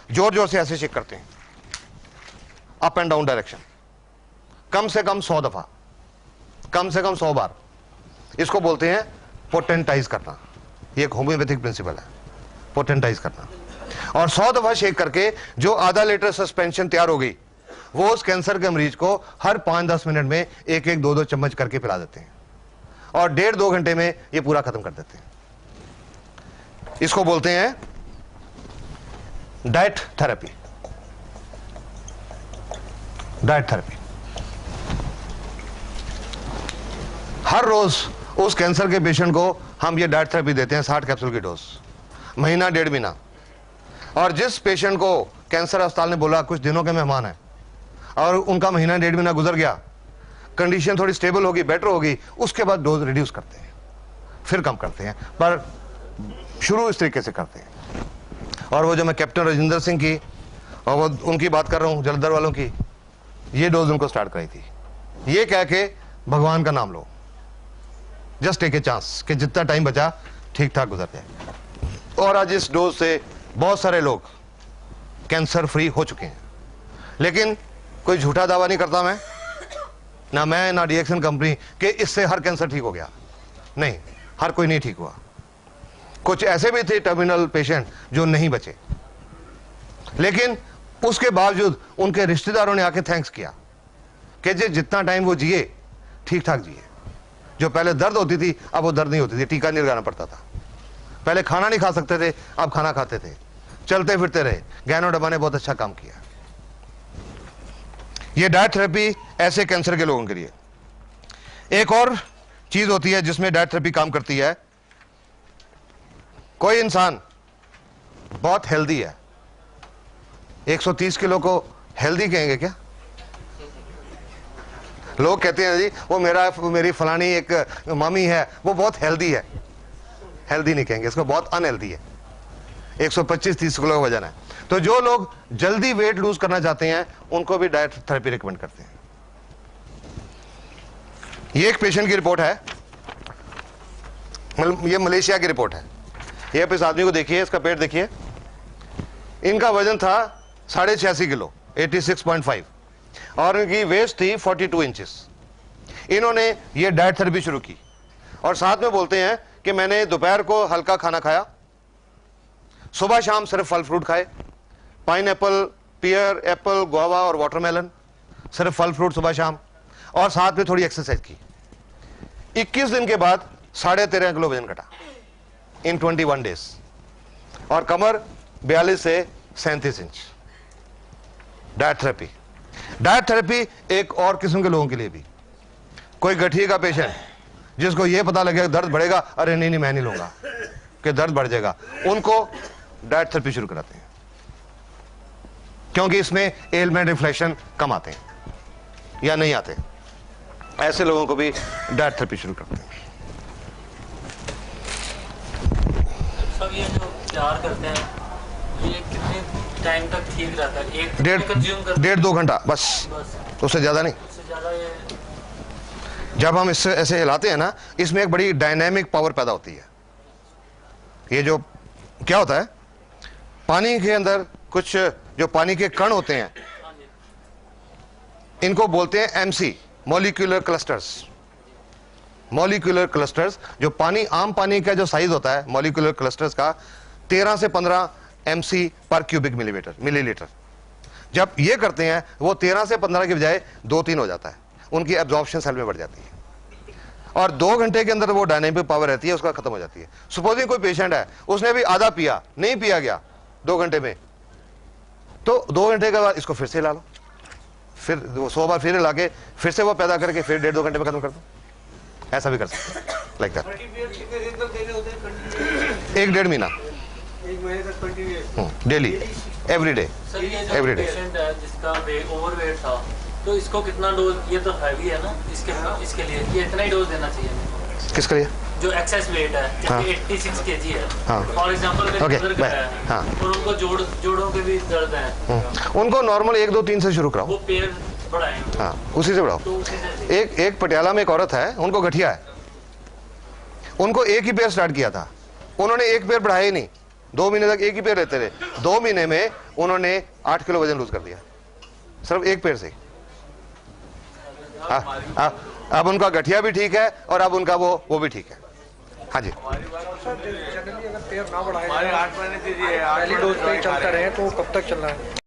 जोर जोर से ऐसे शेक करते हैं, अप एंड डाउन डायरेक्शन, कम से कम 100 दफा, कम से कम 100 बार। इसको बोलते हैं पोटेंटाइज करना। ये एक होम्योपैथिक प्रिंसिपल है, पोटेंटाइज करना। और 100 दफा शेक करके जो आधा लीटर सस्पेंशन तैयार हो गई, वो उस कैंसर के मरीज को हर 5-10 मिनट में एक एक 2-2 चम्मच करके पिला देते हैं और 1.5-2 घंटे में ये पूरा खत्म कर देते हैं। इसको बोलते हैं डाइट थेरेपी। डाइट थेरेपी हर रोज उस कैंसर के पेशेंट को हम ये डाइट थेरेपी देते हैं, 60 कैप्सूल की डोज, महीना 1.5 महीना। और जिस पेशेंट को कैंसर अस्पताल ने बोला कुछ दिनों के मेहमान हैं और उनका महीना 1.5 महीना गुजर गया, कंडीशन थोड़ी स्टेबल होगी, बेटर होगी, उसके बाद डोज रिड्यूस करते हैं, फिर कम करते हैं, पर शुरू इस तरीके से करते हैं। और वो जो मैं कैप्टन राजेंद्र सिंह की और वो उनकी बात कर रहा हूँ, जलंधर वालों की, ये डोज उनको स्टार्ट कराई थी, ये कह के भगवान का नाम लो, जस्ट टेक ए चांस कि जितना टाइम बचा ठीक ठाक गुजर जाए। और आज इस डोज से बहुत सारे लोग कैंसर फ्री हो चुके हैं। लेकिन कोई झूठा दावा नहीं करता मैं ना डीएक्सन कंपनी कि इससे हर कैंसर ठीक हो गया। नहीं, हर कोई नहीं ठीक हुआ। कुछ ऐसे भी थे टर्मिनल पेशेंट जो नहीं बचे, लेकिन उसके बावजूद उनके रिश्तेदारों ने आके थैंक्स किया कि जितना टाइम वो जिए ठीक ठाक जिए। जो पहले दर्द होती थी अब वो दर्द नहीं होती थी, टीका नहीं लगाना पड़ता था। पहले खाना नहीं खा सकते थे, अब खाना खाते थे, चलते फिरते रहे। गैनो डब्बा ने बहुत अच्छा काम किया। ये डाइट थेरेपी ऐसे कैंसर के लोगों के लिए। एक और चीज होती है जिसमें डाइट थेरेपी काम करती है। कोई इंसान बहुत हेल्दी है, 130 किलो को हेल्दी कहेंगे क्या? लोग कहते हैं जी वो मेरी फलानी एक मामी है वो बहुत हेल्दी है। हेल्दी नहीं कहेंगे इसको, बहुत अनहेल्दी है। 125-30 किलो का वजन है। तो जो लोग जल्दी वेट लूज करना चाहते हैं उनको भी डाइट थेरेपी रिकमेंड करते हैं। ये एक पेशेंट की रिपोर्ट है, ये मलेशिया की रिपोर्ट है। ये इस आदमी को देखिए, इसका पेट देखिए। इनका वजन था 86.5 किलो, 86.5, और इनकी वेस्ट थी 42 इंचेस। इन्होंने ये डाइट थेरेपी शुरू की और साथ में बोलते हैं कि मैंने दोपहर को हल्का खाना खाया, सुबह शाम सिर्फ फल फ्रूट खाए, पाइनएप्पल, पियर, एप्पल, गुआवा और वाटरमेलन, सिर्फ फल फ्रूट सुबह शाम, और साथ में थोड़ी एक्सरसाइज की। 21 दिन के बाद 13.5 किलो वजन घटा इन 21 डेज, और कमर 42 से 37 inch. Diet therapy. Diet therapy एक और किस्म के लोगों के लिए भी। कोई गठिए का पेशेंट जिसको यह पता लगेगा दर्द बढ़ेगा, अरे नहीं मैं नहीं लूंगा कि दर्द बढ़ जाएगा, उनको डाइट थेरेपी शुरू कराते हैं, क्योंकि इसमें एलमेंट रिफ्लेक्शन कम आते हैं या नहीं आते। ऐसे लोगों को भी डाइट थेरेपी शुरू करते हैं। सब ये जो तैयार करते हैं ये कितने टाइम तक ठीक रहता है? 1.5-2 घंटा बस, उससे ज्यादा नहीं। उससे ज्यादा ये जब हम इससे ऐसे हिलाते हैं ना, इसमें एक बड़ी डायनेमिक पावर पैदा होती है। ये जो क्या होता है, पानी के अंदर कुछ जो पानी के कण होते हैं, इनको बोलते हैं MC, molecular clusters. Molecular clusters, जो पानी, आम पानी का जो साइज होता है मॉलिक्यूलर क्लस्टर्स का 13 से 15 एमसी पर क्यूबिक मिलीलीटर। जब ये करते हैं वो 13 से 15 के बजाय 2-3 हो जाता है, उनकी एब्जॉर्प्शन सेल में बढ़ जाती है, और 2 घंटे के अंदर वो डायनेमिक पावर रहती है उसका खत्म हो जाती है। सपोजिंग कोई पेशेंट है, उसने भी आधा पिया, नहीं पिया गया 2 घंटे में, तो 2 घंटे के बाद इसको फिर से हिला लो, फिर 100 बार फिर हिला के फिर से वो पैदा करके फिर 1.5-2 घंटे में खत्म कर दो। ऐसा भी कर सकते हैं, लाइक दैट। 1-1.5 महीना डेली, एवरी डे, सर ये जो एवरी डे। पेशेंट है जिसका ओवरवेट था, तो इसको कितना डोज, ये तो हैवी है ना, इसके लिए ये इतना ही डोज देना चाहिए? किसके लिए? जो एक्सेस वेट है, हाँ। 86 केजी है, हाँ। फॉर एग्जांपल मेरे ओके, ब्रदर का है, हाँ। और उनको जोड़ों के भी दर्द है, उनको नॉर्मल 1-2-3 से शुरू कराओ। वो पैर बढ़ाएं, हाँ, उसी से बढ़ाओ। तो उसी से एक पटियाला में एक औरत है, उनको गठिया है, उनको एक ही पैर स्टार्ट किया था, उन्होंने एक पैर बढ़ाया ही नहीं, 2 महीने तक एक ही पेड़ लेते रहे, 2 महीने में उन्होंने 8 किलो वजन लूज कर दिया सिर्फ एक पेड़ से। अब उनका गठिया भी ठीक है और अब उनका वो भी ठीक है। हाँ जी, जनरली अगर पेड़ ना बढ़ाए, 8 महीने पहली डोज पे चलता रहे तो कब तक चलना है?